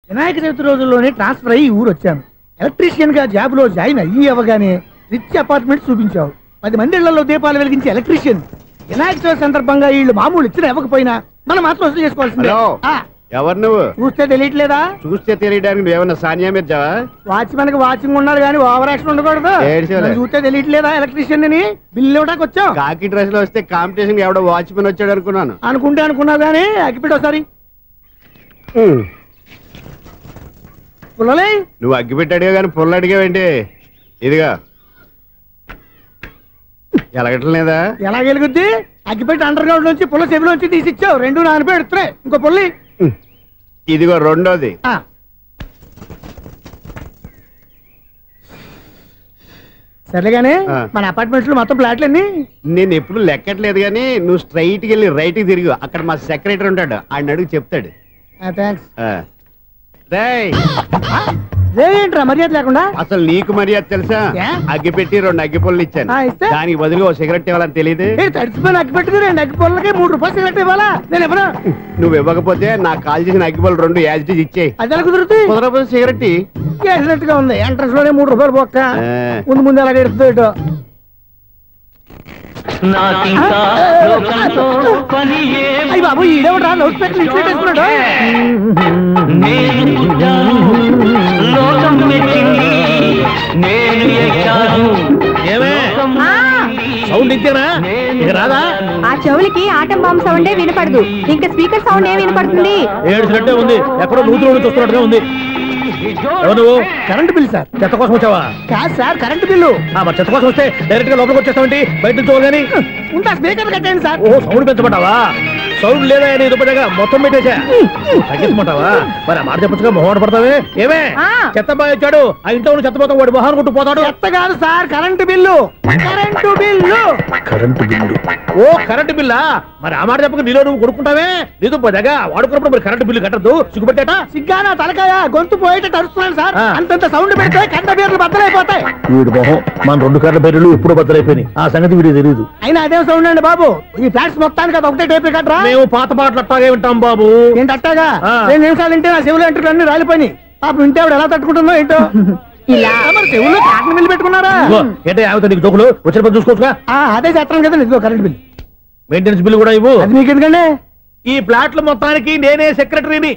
వినాయక చవితి రోజుల్లోనే ట్రాన్స్ఫర్ అయ్యి ఊరు వచ్చాను. ఎలక్ట్రీషియన్ గా జాబ్ లో జాయిన్ అయ్యి అవగానే రిచ్ అపార్ట్మెంట్ చూపించావు. 10 మంది ఇళ్లలో దీపాలు వెలిగించే ఎలక్ట్రీషియన్. వినాయక చవితి సందర్భంగా వీళ్ళు మామూలు ఇచ్చిన ఇవ్వకపోయినా మనం మాత్రం వసూలు చేసుకోవాల్సిందే. ఎవరు నువ్వు? చూస్తే తెలియట్లేదా? చూస్తే తెలియడానికి నువ్వేమన్నా సానియా మీర్జావా? వాచ్మెన్ కి వాచింగ్ ఉండాలి కానీ ఓవర్ యాక్షన్ ఉండకూడదు. చూస్తే తెలియట్లేదా ఎలక్ట్రీషియన్ అని? బిల్లు ఇవ్వడానికి వచ్చావు. కాకి డ్రెస్ లో వస్తే కాంపిటీషన్ ఎవడో వాచ్మెన్ వచ్చాడు అనుకున్నాను. అనుకున్నావు కానీ అగ్గిపెట్టి ఒకసారి పుల్లలే. నువ్వు అగ్గిపెట్టి అడిగా కానీ పుల్ల అడిగావేంటి? ఇదిగా ఎలగటం లేదా? ఎలా వెలుగుద్ది? అగ్గిపెట్టి అండర్ గ్రౌండ్ నుంచి పుల్ల చెవిలోంచి తీసి ఇచ్చావు. 2 నానపై ఎడుతున్నాయి. ఇంకో పుల్లి ఇదిగో రెండోది. సరేగానే మన అపార్ట్మెంట్స్ లో మొత్తం ఫ్లాట్లు అన్ని నేను ఎప్పుడు లెక్కట్లేదు కానీ నువ్వు స్ట్రైట్ కి వెళ్ళి రైట్ కి తిరిగి అక్కడ మా సెక్రటరీ ఉంటాడు. ఆయన అడుగు చెప్తాడు. ఏంట్రా మర్యాద లేకుండా? అసలు నీకు మర్యాద తెలుసా? అగ్గి పెట్టి 2 అగ్గి పుల్లలు ఇచ్చాను. దానికి బదులుగా సిగరెట్ ఇవ్వాలని తెలియదు. తడిచిపోయిన అగ్గి పెట్టి 2 అగ్గి పుల్లలకి 3 రూపాయలు సిగరెట్ ఇవ్వాలా? నేను ఇవ్వను. నువ్వు ఇవ్వకపోతే నాకు కాల్ చేసిన అగ్గి పుల్లలు 2 యాజిటీస్ ఇచ్చేయి. అది ఎలా కుదురుతుంది? కుదరకపోతే సిగరెట్ వేసినట్టు గా ఉంది. ఎంట్రన్స్ లోనే 3 రూపాయలు పోక్క. ముందు ఎలా ఎడుతుంది? అయ్యి బాబు ఈడేవడా లౌడ్ స్పీకర్ ఇన్స్టేట్ వేసుకున్నాడు. సౌండ్ ఇచ్చానా? రాదా? ఆ చెవులకి ఆటం బాంబు సౌండే వినపడదు. ఇంకా స్పీకర్ సౌండ్ ఏ వినపడుతుంది? ఏడ్చినట్టే ఉంది. ఎక్కడో నూతులు చూస్తున్నట్టుగా ఉంది. నువ్వు కరెంట్ బిల్ సార్. చెత్త కోసం వచ్చావా? కాదు సార్, కరెంట్ బిల్లు. మరి చెత్త కోసం వస్తే డైరెక్ట్ గా లోపలికి వచ్చేస్తావంటి? బయట నుంచి కానీ ఉంటా. స్పీకర్ కట్టండి సార్. ఓ సౌండ్ పెంచమంటావా? సౌండ్ లేదా నీ దుప్పటగా మొత్తం పెట్టేసా. తగ్గించమంటావా? మరి మాట చెప్పచ్చుగా మొహమాట పడతావే. ఏమే చెత్త బాగా వచ్చాడు. ఆ ఇంట్లో చెత్త పోతాం. వాడు మొహాన్ని కొట్టు పోతాడు. చెత్త కాదు sir, current bill. Current bill. Current bill. ఓ కరెంటు బిల్లా? మరి ఆ మాట చెప్పక నీలో నువ్వు కొడుకుంటావే. నీతో పోదాగా వాడుకున్నప్పుడు మరి కరెంటు బిల్లు కట్టద్దు. సిగ్గుపెట్టాట? సిగ్గానా తలకాయ? గొంతు పోయేటట్టు అరుస్తున్నాను సార్. అంతంత సౌండ్ పెడితే కంట బీర్లు బద్దలైపోతాయి. వీడు మొహం మన 2 కర్ల బీర్లు ఎప్పుడు బద్దలైపోయినాయి. ఆ సంగతి వీడికి తెలియదు. అయినా అదే సౌండ్ అండి బాబు. ఈ ఫ్లాట్స్ మొత్తానికి అది ఒకటే టేప్ కట్టరా? మేము పాత పాటలు అట్టాగే వింటాం బాబు. ఏంటి అట్టాగా? 2 నిమిషాలు వింటే నా చెవులు ఎంటర్ అన్ని రాలిపోయినాయి. పాపం వింటే ఆవిడ ఎలా తట్టుకుంటుందో ఏంటో. ఇలా మరి చెవుల్లో కాటన్ బిల్లు పెట్టుకున్నారా? ఏంటే ఆమెతో నీకు దోకులు వచ్చిన పని చూసుకోవచ్చుగా. అదే చేస్తాను కదా. ఇదిగో కరెంట్ బిల్. మెయింటెనెన్స్ బిల్లు కూడా ఇవ్వు. అది మీకు ఎందుకండి? ఈ ప్లాట్ల మొత్తానికి నేనే సెక్రటరీని.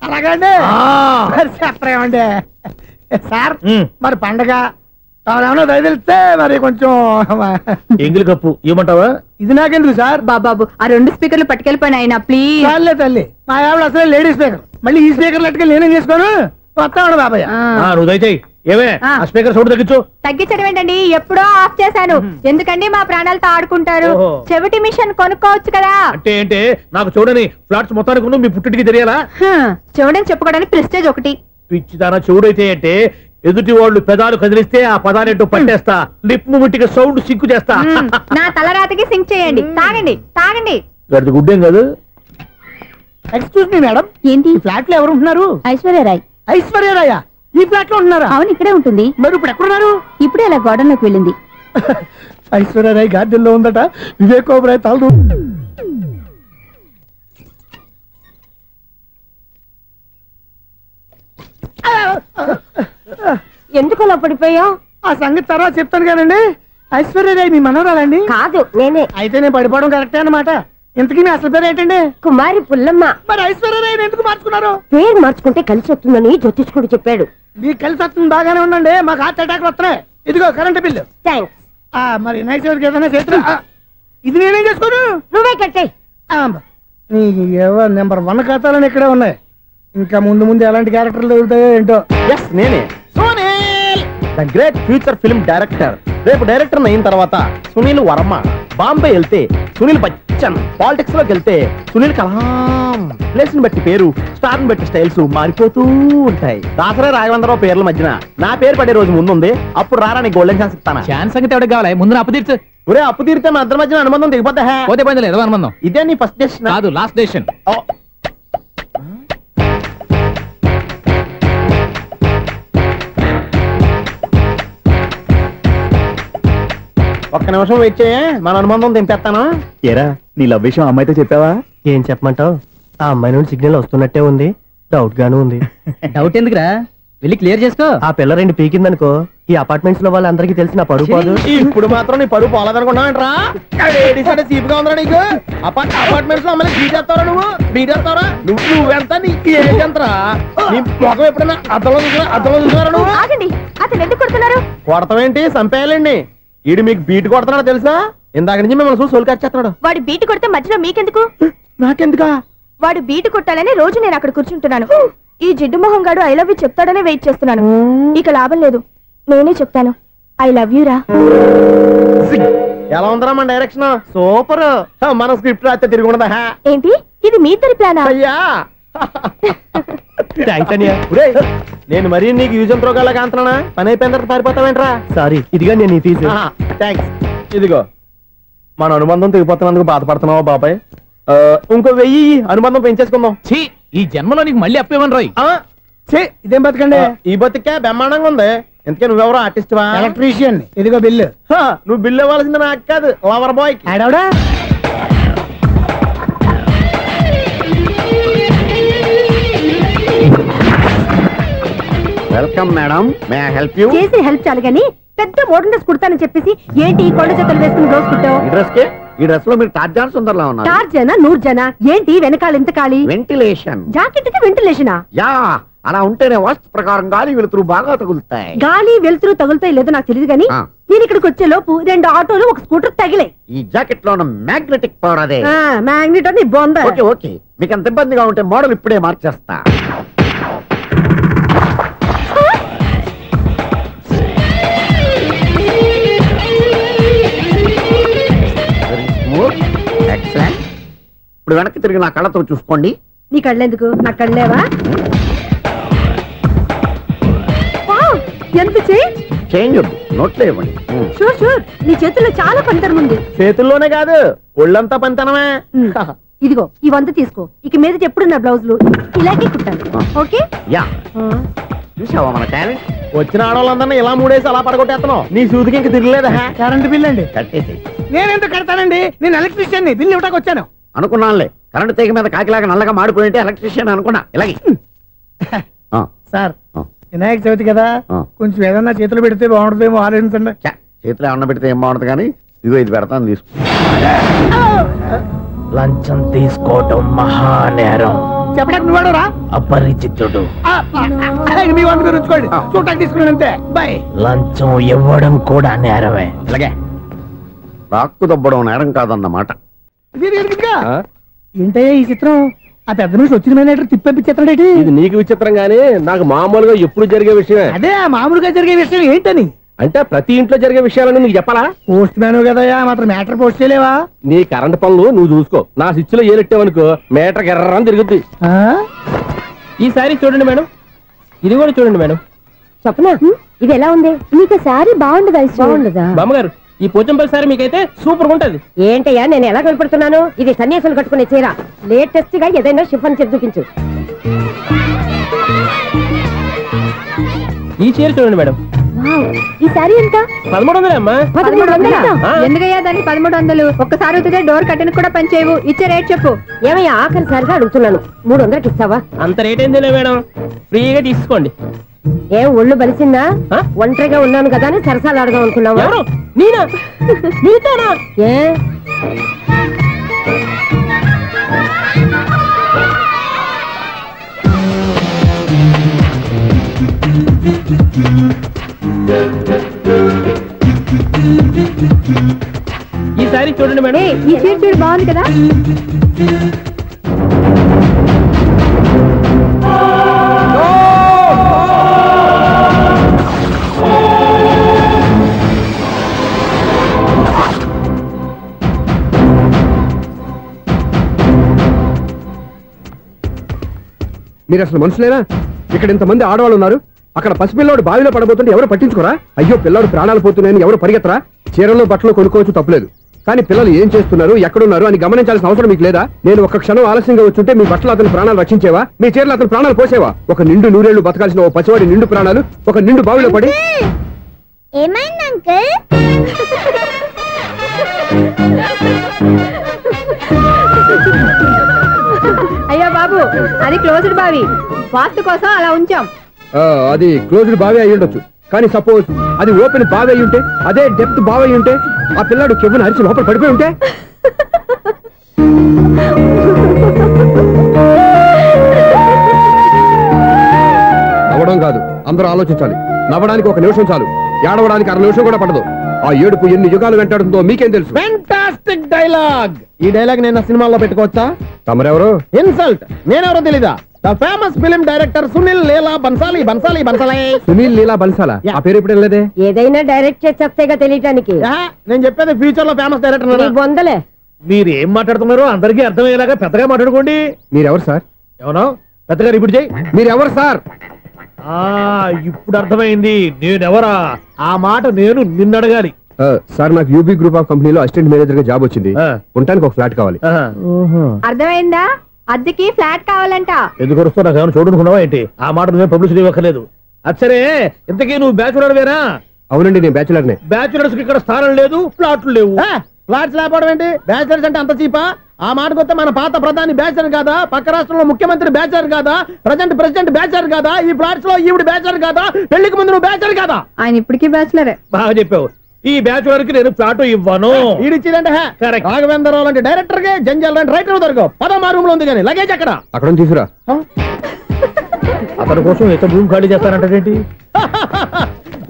అలాగండి. చెప్పరేమండి సార్. మరి పండగ ఏమన్నా దయదలిస్తే మరి కొంచెం ఎంగిలి కప్పు ఇవ్వమంటావా? ఇది నాకెందుకు సార్? బాబాబు ఆ 2 స్పీకర్లు పట్టుకెళ్ళిపోయిన ఆయన ప్లీజ్. చాలే తల్లి. మా ఆవిడ అసలే లేడీ స్పీకర్. మళ్ళీ ఈ స్పీకర్ అట్టుకెళ్ళి నేనేం చేసుకోను. వస్తాడు బాబాయ్. నువ్వు దయచేయి. ఏమే ఆ స్పీకర్ సౌండ్ తగ్గించు. తగ్గించడం ఏంటండి? ఎప్పుడో ఆఫ్ చేశాను. ఎందుకండి మా ప్రాణాలతో ఆడుకుంటారు? చెవిటి మిషన్ కొనుక్కోవచ్చు కదా. అంటే ఏంటే నాకు చూడని ఫ్లాట్స్ మొత్తానికి మీ పుట్టింటికి తెలియాలా? చెవుడని చెప్పుకోవడానికి ప్రెస్టేజ్ ఒకటి. పిచ్చిదానా చెవుడైతే అంటే ఎదుటి వాళ్ళు పెదాలు కదిలిస్తే ఆ పదాలేంటో పట్టేస్తా. లిప్ ముట్టికి సౌండ్ సింకు చేస్తా. నా తలరాతకి సింక్ చేయండి. తాగండి తాగండి. గడిది గుడ్డేం కాదు. Excuse me madam. ఏంటి? ఫ్లాట్ లో ఎవరు ఉంటున్నారు? ఐశ్వర్యరాయ్. ఐశ్వర్యరాయ ఈ ఫ్లాట్ లో ఉంటున్నారా? అవును, ఇక్కడే ఉంటుంది. మరి ఇప్పుడు ఎక్కడున్నారు? ఇప్పుడే అలా గార్డెన్ లోకి వెళ్ళింది. ఐశ్వర్యరాయ్ గార్డెన్ లో ఉందట. వివేక్ ఓబరాయ్ తలదు. ఎందుకు అలా పడిపోయావు? ఆ సంగతి తర్వాత చెప్తాను కానండి. ఐశ్వర్యరాయ్ మీ మనవరాలండి? కాదు, నేనే. అయితే నేను పడిపోవడం కరెక్టే అన్నమాట. ఇంతకీ మీ అసలు పేరు ఏంటండి? కుమారి పుల్లమ్మ. మరి ఐశ్వర్యరాయ్ ఎందుకు మార్చుకున్నారు? పేరు మార్చుకుంటే కలిసి వస్తుందని జ్యోతిష్కుడు చెప్పాడు. మీకు కలిసి వస్తుంది బాగానే ఉండండి. మాకు హార్ట్ అటాక్ వస్తున్నాయి. ఇదిగో కరెంట్ బిల్లు. థ్యాంక్స్. మరి నైట్ ఏదైనా చేస్తున్నా ఇది నేనేం చేసుకోను. నువ్వే కట్టాయి. నెంబర్ 1 ఖాతాలని ఇక్కడే ఉన్నాయి. ఇంకా ముందు ముందు ఎలాంటి క్యారెక్టర్లు దొరుకుతాయో ఏంటో. నేనే the great future film director. రేపు డైరెక్టర్ అయిన తర్వాత సునీల్ వర్మ. బాంబే వెళ్తే సునీల్ బచ్చన్. పాలిటిక్స్ లోకి వెళ్తే సునీల్ కలాం. ప్లేస్ ని బట్టి పేరు, స్టార్ ని బట్టి స్టైల్స్ మారిపోతూ ఉంటాయి. దాసరే రాఘవేంద్రరావు పేర్ల మధ్యన నా పేరు పడే రోజు ముందుంది. అప్పుడు రారా నీ గోల్డెన్ ఛాన్స్ ఇస్తాను. ఛాన్స్ సంగతి ఎవరికి కావాలి? ముందు అప్పు తీర్చు. ఒరే అప్పు తీరితే మన ఇద్దరి మధ్యన అనుబంధం దిగిపోతా. పోతే పోయింది లేదు అనుబంధం. ఇదే నీ ఫస్ట్ డెసిషన్ కాదు, లాస్ట్ డెసిషన్. ఒక్క నిమిషం వెయిట్ చేయ, మన అనుబంధం దింపేస్తాను. ఏరా నీ లవ్ విషయం అమ్మాయితో చెప్పావా? ఏం చెప్పమంటావు? ఆ అమ్మాయి నుండి సిగ్నల్ వస్తున్నట్టే ఉంది. డౌట్ గాను ఉంది. డౌట్ ఎందుకురా, వెళ్ళి క్లియర్ చేసుకో. ఆ పిల్ల 2 పీకిందనుకో, ఈ అపార్ట్మెంట్స్ లో వాళ్ళందరికీ తెలిసిన పరుగు పోదు. ఇప్పుడు మాత్రం నీ పరుగు పోలేదనుకున్నావంటరా? సీపుగా ఉందా నీకు? అపార్ట్మెంట్స్ లో అమ్మని బీటేస్తావరా నువ్వెంత నీకు ఏంటంతరా? నీ మొఖం ఎప్పుడైనా అద్దంలో చూసారా నువ్వు? ఆగండి, అతను ఎందుకు కొడుతున్నారు? కొడతావేంటి? చంపేయాలండి. ఈడు మీకు బీట్ కొడుతున్నాడు తెలుసా? ఇందాక నుంచి మిమ్మల్ని చూసి సోలు కచ్చేస్తున్నాడు. వాడు బీటు కొడితే మధ్యలో మీకెందుకు? నాకెందుకా? వాడు బీటు కొట్టాలని రోజు నేను అక్కడ కూర్చుంటున్నాను. ఈ జిడ్డు మొహం గాడు ఐ లవ్ యూ చెప్తాడనే వెయిట్ చేస్తున్నాను. ఇక లాభం లేదు, నేనే చెప్తాను ఐ లవ్ యూ రా. ఎలా ఉందరా మన డైరెక్షన్? సూపర్. మన స్క్రిప్ట్ రాస్తే తిరిగి ఉండదా? ఏంటి ఇది మీ ఇద్దరి ప్లానా? అయ్యా నేను మరీ నీకు యూజ్ అంత రోగాలకు అంటున్నా. పని అయిపోయిన తర్వాత పారిపోతావేంట్రా? సారీ, ఇదిగా నేను ఈ ఫీజు. థ్యాంక్స్. ఇదిగో మన అనుబంధం తెగిపోతున్నందుకు బాధపడుతున్నావా బాబాయ్? ఇంకో 1000 అనుబంధం పెంచేసుకుందాం. ఛీ, ఈ జన్మలో నీకు మళ్ళీ అప్పేమని రాయి. ఇదేం బతకండి? ఈ బతికే బ్రహ్మాండంగా ఉంది. ఎందుకే నువ్వెవరో ఆర్టిస్ట్ వా? ఎలక్ట్రీషియన్. ఇదిగో బిల్లు. నువ్వు బిల్లు ఇవ్వాల్సింది నాకు కాదు, లవర్ బాయ్. ఆడవడా? Welcome madam, may I help you? చేసి హెల్ప్ చాలు గాని పెద్ద మోడల్ డ్రెస్ కుడతానని చెప్పేసి ఏంటి ఈ కొండ జతలు వేసుకుని రోజు కుట్టావు? ఈ డ్రెస్ లో మీరు టార్జాన్ సుందర్లా ఉన్నారు. 4 జన 100 జన ఏంటి వెనకాల ఎంత ఖాళీ? వెంటిలేషన్. జాకెట్ కి వెంటిలేషనా? యా, అలా ఉంటేనే వాస్తు ప్రకారం గాలి వెలుతురు బాగా తగులుతాయి. గాలి వెలుతురు తగులుతాయి లేదో నాకు తెలియదు గానీ నేను ఇక్కడికి వచ్చే లోపు 2 ఆటోలు 1 స్కూటర్ తగిలే. ఈ జాకెట్ లో ఉన్న మ్యాగ్నెటిక్ పవర్ అదే. మ్యాగ్నెట్ అని బొంద. ఓకే ఓకే, మీకు అంత ఇబ్బందిగా ఉంటే మోడల్ ఇప్పుడే మార్చేస్తా. ఎక్సలెంట్. ఇప్పుడు వెనక్కి తిరిగి నా కళ్ళతో చూసుకోండి. నీ కళ్ళెందుకు? నా కళ్ళేవా? ఎంత చేంజ్? చేంజ్ నోట్లో ఇవ్వండి. షూర్ షూర్, నీ చేతుల్లో చాలా పనితనం ఉంది. చేతుల్లోనే కాదు, ఒళ్ళంతా పనితనమే. ఇదిగో ఈ 100 తీసుకో. ఇక మీద ఎప్పుడు నా బ్లౌజులు ఇలాగే కుట్టాను. ఓకే? యా, చూసావా మన టాలెంట్? వచ్చిన ఆడవాళ్ళందరినీ ఇలా మూడేసి అలా పడగొట్టేస్తున్నావు. నీ సూదికి ఇంక తిరగలేదా? కరెంట్ బిల్ అండి. కట్టేసి. నేనెందుకు కడతానండి? నేను ఎలక్ట్రీషియన్. బిల్లు ఇవ్వడానికి వచ్చాను. అనుకున్నానులే, కరెంట్ తీగ మీద కాకిలాగా నల్లగా మాడిపోయింటే ఎలక్ట్రీషియన్ అనుకున్నా. ఇలాగే సార్, వినాయక చవితి కదా, కొంచెం ఏదన్నా చేతులు పెడితే బాగుంటుందేమో ఆలోచించండి. చేతిలో అన్న పెడితే ఏం బాగుంటుంది కానీ ఇదిగో ఇది పెడతాను, తీసుకో. లంచం తీసుకోవటం మహానేరం. చెప్పడానికి నువ్వాడరా? అపరిచితుడు. మీ వంద మీరు ఉంచుకోండి, చూడటానికి తీసుకున్నాను అంతే. బాయ్. లంచం ఇవ్వడం కూడా నేరమే. ఇలాగే రాక్కు దబ్బడం నేరం కాదన్నమాట. ఏంటయ్యా ఈ చిత్రం? ఆ పెద్ద నుంచి వచ్చిన మేనేటర్ తిప్పించేస్తాడేటి? ఇది నీకు విచిత్రం గానీ నాకు మామూలుగా ఎప్పుడు జరిగే విషయమే. అదే మామూలుగా జరిగే విషయం ఏంటని? అంటే ప్రతి ఇంట్లో జరిగే విషయాలను నీకు చెప్పాలా? పోస్ట్ మ్యాన్ కదయ్యా, మాత్రం మ్యాటర్ పోస్ట్ చేయలేవా? నీ కరెంట్ పనులు నువ్వు చూసుకో. నా స్విచ్ లో ఏలెట్టావనుకో మీటర్ ఎర్రని తిరుగుద్ది. ఈసారి చూడండి మేడం, ఇది కూడా చూడండి మేడం. చెప్పనా? ఇది ఎలా ఉంది? నీకు సారీ బాగుండదా? బాగుండదా బామ్మగారు? ఈ పోచంపల్లి సారీ మీకైతే సూపర్ ఉంటది. ఏంటయ్యా నేను ఎలా కనపడుతున్నాను? ఇది సన్యాసులు కట్టుకునే చీర. లేటెస్ట్ గా ఏదైనా షిఫాన్ చేసి చూపించు. ఈ చీర చూడండి మేడం. ఈ సారీ ఎంత? 1300 అమ్మా. 1300? ఎందుకయ్యా దానికి 1300? ఒక్కసారి అవుతుందే డోర్ కట్టెన్ కూడా పనిచేయవు. ఇచ్చే రేట్ చెప్పు. ఏమయ్యా ఆఖరిసారిగా అడుగుతున్నాను, 300కి ఇస్తావా? అంత రేట్ ఏందిలే మేడం, ఫ్రీగా తీసుకోండి. ఏం ఒళ్ళు బలిసిందా? ఒంటరిగా ఉన్నాను కదా అని సరసాలు అడదాం అనుకున్నావా? ఎవరు? నేనా? నీతోనా? ఏ ఈ సారీ చూడండి మేడం. ఈ చీర చూడు, బాగుంది కదా? మీరు అసలు మనుషులేనా? ఇక్కడ ఇంతమంది ఆడవాళ్ళు ఉన్నారు, అక్కడ పసిపిల్లాడు బావిలో పడబోతుంటే ఎవరు పట్టించుకోరా? అయ్యో పిల్లాడు ప్రాణాలు పోతున్నాయని ఎవరు పరిగెత్తరా? చీరలు బట్టలు కొనుక్కోవచ్చు, తప్పులేదు. కానీ పిల్లలు ఏం చేస్తున్నారు, ఎక్కడున్నారు అని గమనించాల్సిన అవసరం మీకు లేదా? నేను ఒక్క క్షణం ఆలస్యంగా వచ్చుంటే మీ బట్టలు అతని ప్రాణాలు రక్షించేవా? మీ చీరలు అతని ప్రాణాలు పోసేవా? ఒక నిండు 100 ఏళ్లు బతకాల్సిన ఓ పసివాడి నిండు ప్రాణాలు ఒక నిండు బావిలో పడి. ఏమైంది అంకుల్? అయ్యో బాబు బాబు అది క్లోజ్డ్ బావి, వాస్తు కోసం అలా ఉంచాం. అది క్లోజ్డ్ బావి అయి ఉండొచ్చు, కానీ సపోజ్ అది ఓపెన్ బావి అయి ఉంటే, అదే డెప్త్ బావి అయి ఉంటే, ఆ పిల్లాడు కెవ్వున అరిచి లోపల పడిపోయి ఉంటే, నవ్వడం కాదు, అందరూ ఆలోచించాలి. నవ్వడానికి 1 నిమిషం చాలు, ఏడవడానికి 1/2 నిమిషం కూడా పడదు. ఆ ఏడుపు ఎన్ని యుగాలు వెంటాడుతుందో మీకేం తెలుసు? Fantastic dialogue. ఈ డైలాగ్ నేను సినిమాలో పెట్టుకోవచ్చా? తమరెవరు? ఇన్సల్ట్. నేనెవరో తెలీదా? The famous film director Sunil Leela Bansali. Bansali Bansali Sunil Leela బన్సాలా? ఆ పేరు ఇప్పుడు లేదే. ఏదైనా డైరెక్ట్ చేసేగా తెలియటానికి. నేను చెప్పేది ఫ్యూచర్ లో ఫేమస్ డైరెక్టర్. బొందలే. మీరు ఏం మాట్లాడుతున్నారో అందరికీ అర్థమయ్యేలాగా పెద్దగా మాట్లాడుకోండి. మీరెవరు సార్? ఎవరో పెద్దగా రిపీట్ చేయి. మీరెవరు సార్? ఇప్పుడు అర్థమైంది నేనెవరా. ఆ మాట నేను నిన్ను అడగాలి. సార్, నాకు యూబీ గ్రూప్ ఆఫ్ కంపెనీలో అసిస్టెంట్ మేనేజర్ గా జాబ్ వచ్చింది. ఉండడానికి ఒక ఫ్లాట్ కావాలి. అర్థమైందా? అద్దెకి ఫ్లాట్ కావాలంట. ఎందుకు వస్తావు? నాకు ఏమైనా చూడనుకున్నావా ఏంటి? ఆ మాట నువ్వే పబ్లిసిటీ ఇవ్వక్కర్లేదు. అచ్చరే, ఇంతకీ నువ్వు బ్యాచులర్ వేరా? అవునండి, నేను బ్యాచులర్ నే. బ్యాచులర్స్ కి ఇక్కడ స్థానం లేదు, ప్లాట్లు లేవు. ఫ్లాట్స్ లేకపోవడం ఏంటి? బ్యాచిలర్స్ అంటే అంత చీపా? ఆ మాటకొస్తే మన పాత ప్రధాని బ్యాచర్ కాదా? పక్క రాష్ట్రంలో ముఖ్యమంత్రి బ్యాచర్ కాదా? ప్రెసిడెంట్ బ్యాచర్ కాదా? ఈ ఫ్లాట్స్ లో ఈవిడ బ్యాచర్ కాదా? పెళ్లికి ముందు నువ్వు బ్యాచర్ కాదా? ఆయన ఇప్పటికీ బ్యాచులరే. బాగా చెప్పావు. ఈ బ్యాచులర్ కి నేను ప్లాట్ ఇవ్వను. ఈడిచ్చిందంటే రాఘవేంద్రరావు లాంటి డైరెక్టర్ కి జంజల్ లాంటి రైటర్ దొరకవు. 10వ రూమ్ లో ఉంది కానీ లగేజ్ అక్కడ. అక్కడ తీసుకురా. అతని కోసం ఎంత భూమి ఖాళీ చేస్తానంటే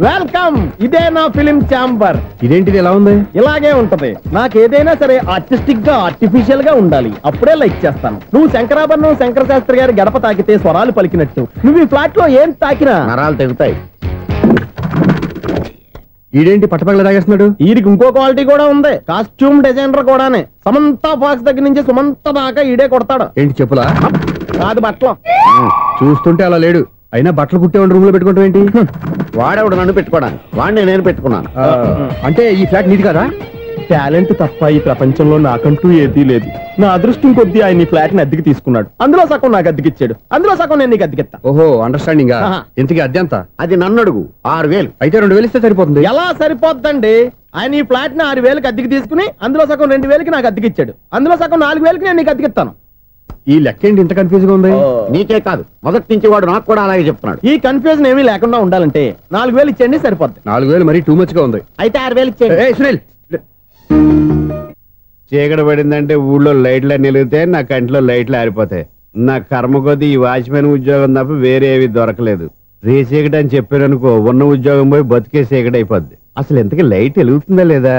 వెల్కమ్. ఇదే నా ఫిలిం ఛాంబర్. ఇదేంటిది ఎలా ఉంది? ఇలాగే ఉంటది. నాకు ఏదైనా సరే ఆర్టిస్టిక్ గా ఆర్టిఫిషియల్ గా ఉండాలి, అప్పుడే లైక్ చేస్తాను. నువ్వు శంకరాభరణం శంకర శాస్త్రి గారి గడప తాకితే స్వరాలు పలికినట్టు నువ్వు ఈ ఫ్లాట్ లో ఏం తాకినా నరాలు తెగుతాయి. ఈడేంటి పట్టపగల తాగేస్తున్నాడు? వీరికి ఇంకో క్వాలిటీ కూడా ఉంది. కాస్ట్యూమ్ డిజైనర్ కూడానే. సమంత ఫాక్స్ దగ్గర నుంచి సుమంత దాకా ఈడే కొడతాడు. ఏంటి చెప్పులా? కాదు, బట్టలు. చూస్తుంటే అలా లేడు. అయినా బట్టలు కుట్టేవాడి రూమ్ లో పెట్టుకుంటాం ఏంటి? వాడేవాడు నన్ను పెట్టుకోవడానికి, వాడిని నేను పెట్టుకున్నాను. అంటే ఈ ఫ్లాట్ నీది కదా? టాలెంట్ తప్ప ఈ ప్రపంచంలో నాకంటూ ఏదీ లేదు. నా అదృష్టం కొద్దీ ఆయన ఈ ఫ్లాట్ ని అద్దెకి తీసుకున్నాడు. అందులో సగం నాకు అద్దెకిచ్చాడు, అందులో సగం నేను నీకు అద్దెకిస్తా. ఓహో, అండర్స్టాండింగ్. ఇంతకీ అద్దె ఎంత? అది నన్ను అడుగు. 6000. అయితే 2000 ఇస్తే సరిపోతుంది. ఎలా సరిపోద్దండి? ఆయన ఈ ఫ్లాట్ ని 6000కి అద్దెకి తీసుకుని అందులో సగం 2000కి నాకు అద్దెకిచ్చాడు, అందులో సగం 4000కి నేను నీకు అద్దెకిస్తాను. ఈ లెక్క ఏంటి ఇంత కన్ఫ్యూజ్ గా ఉంది? నీకే కాదు, మొదటి నుంచి వాడు నాకు కూడా అలాగే చెప్తున్నాడు. ఈ కన్ఫ్యూజన్ ఏమీ లేకుండా ఉండాలంటే 4000 ఇచ్చేయండి, సరిపోద్ది. 4000 మరీ టూ మచ్ గా ఉంది. అయితే 6000 ఇచ్చేయండి. ఏయ్ సునీల్, చీకటి పడిందంటే ఊళ్ళో లైట్లు నిలిగితే నా కంటిలో లైట్లు ఆరిపోతాయి. నా కర్మ కొద్దీ ఈ వాచ్మెన్ ఉద్యోగం తప్ప వేరే ఏవి దొరకలేదు. రేసీకటి అని చెప్పారనుకో, ఉన్న ఉద్యోగం పోయి బతికే చీకటి అయిపోద్ది. అసలు ఎంతకీ లైట్ వెలుగుతుందా లేదా?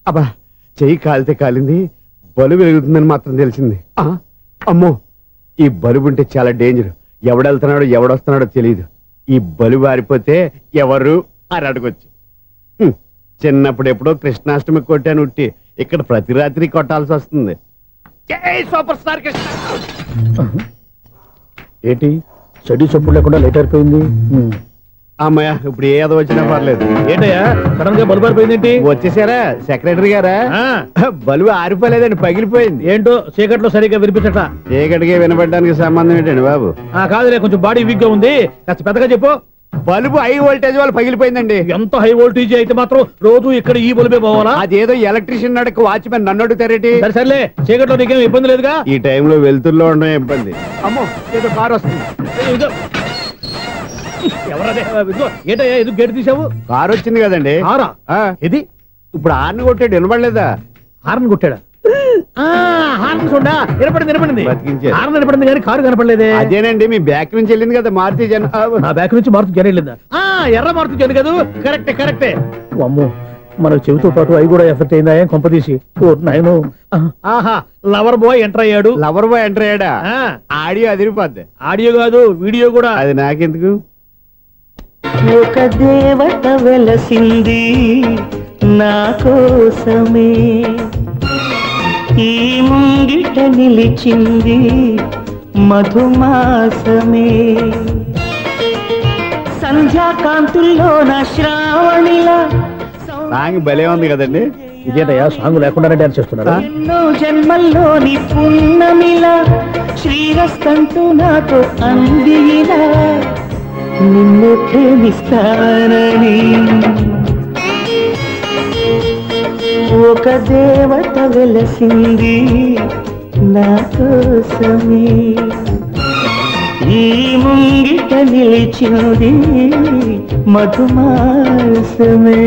అబ్బా, చెయ్యి కాలితే కాలింది, బలుబు వెలుగుతుందని మాత్రం తెలిసింది. అమ్మో, ఈ బలుబు ఉంటే చాలా డేంజర్. ఎవడెళ్తున్నాడో ఎవడొస్తున్నాడో తెలియదు. ఈ బలుబు ఆరిపోతే ఎవరు అని అడగొచ్చు. చిన్నప్పుడు ఎప్పుడో కృష్ణాష్టమి కొట్టాను ఉట్టి, ఇక్కడ ప్రతి రాత్రి కొట్టాల్సి వస్తుంది. జై సూపర్ స్టార్ కృష్ణ. ఏంటి చెడు చెప్పుడు లేకుండా లైట్ అయిపోయింది? అమ్మయ్య, ఇప్పుడు ఏదో వచ్చినా పర్లేదు. ఏంటయ్యా సడన్ గా బల్బు అయిపోయింది ఏంటి? వచ్చేసారా సెక్రటరీ గారా? బలుబు ఆరిపోలేదండి, పగిలిపోయింది. ఏంటో చీకట్లో సరిగ్గా వినిపించట. చీకటికి వినపడడానికి సంబంధం ఏంటండి బాబు? కాదులే, కొంచెం బాడీ వీక్ గా ఉంది, కాస్త పెద్దగా చెప్పు. బల్బు హై వోల్టేజ్ వాళ్ళు పగిలిపోయిందండి. ఎంత హై వోల్టేజ్ అయితే మాత్రం రోజు ఇక్కడ ఈ బల్బే పోవాలా? అదేదో ఎలక్ట్రీషియన్ నడక వాచ్మెన్ నన్ను అడుగుతారేటి? సర్లే, చీకట్లో నీకేం ఇబ్బంది లేదుగా? ఈ టైంలో వెళ్తుల్లో ఉండడం ఇబ్బంది. అమ్మో, ఏదో కారు వస్తుంది. ఎవరదే? ఏంటయ్యా ఎందుకు గేటు తీసావు? కారు వచ్చింది కదండి. కారా? ఇది ఇప్పుడు హార్న్ కొట్టాడు, వినపడలేదా? హార్న్ కొట్టాడా? హార్న్ చూడా వినపడింది. బతికించాడు. హార్న్ వినపడింది కానీ కారు కనపడలేదే. అదేనండి, మీ బ్యాక్ నుంచి వెళ్ళింది కదా మారుతి జన. నా బ్యాక్ నుంచి మారుతి జన వెళ్ళిందా? ఎర్ర మారుతి జన కదా? కరెక్టే. అమ్మో, మన చెవితో పాటు అవి కూడా ఎఫెక్ట్ అయిందా? ఏం కొంపదీసి? ఆహా, లవర్ బాయ్ ఎంటర్ అయ్యాడు. లవర్ బాయ్ ఎంటర్ అయ్యాడా? ఆడియో అదిరిపోద్ది. ఆడియో కాదు, వీడియో కూడా. అది నాకెందుకు? ఒక దేవత వెలసింది నా కోసమే, ఈ ముంగిట నిలిచింది మధుమాసమే, సంధ్యాకాంతుల్లో నా శ్రావణిలా. సాంగ్ భలే ఉంది కదండి. ఇదేంటయ్యా సాంగ్ లేకుండానే డాన్స్ చేస్తున్నారా? ఎన్నో జన్మల్లోని పున్నమిలా శ్రీరస్తంటూ నాతో అందిలా, నిన్ను ప్రేమిస్తానని. ఒక దేవత వెలసింది నా కోసమే ఈ ముంగిట నిలిచింది మధుమాసమే.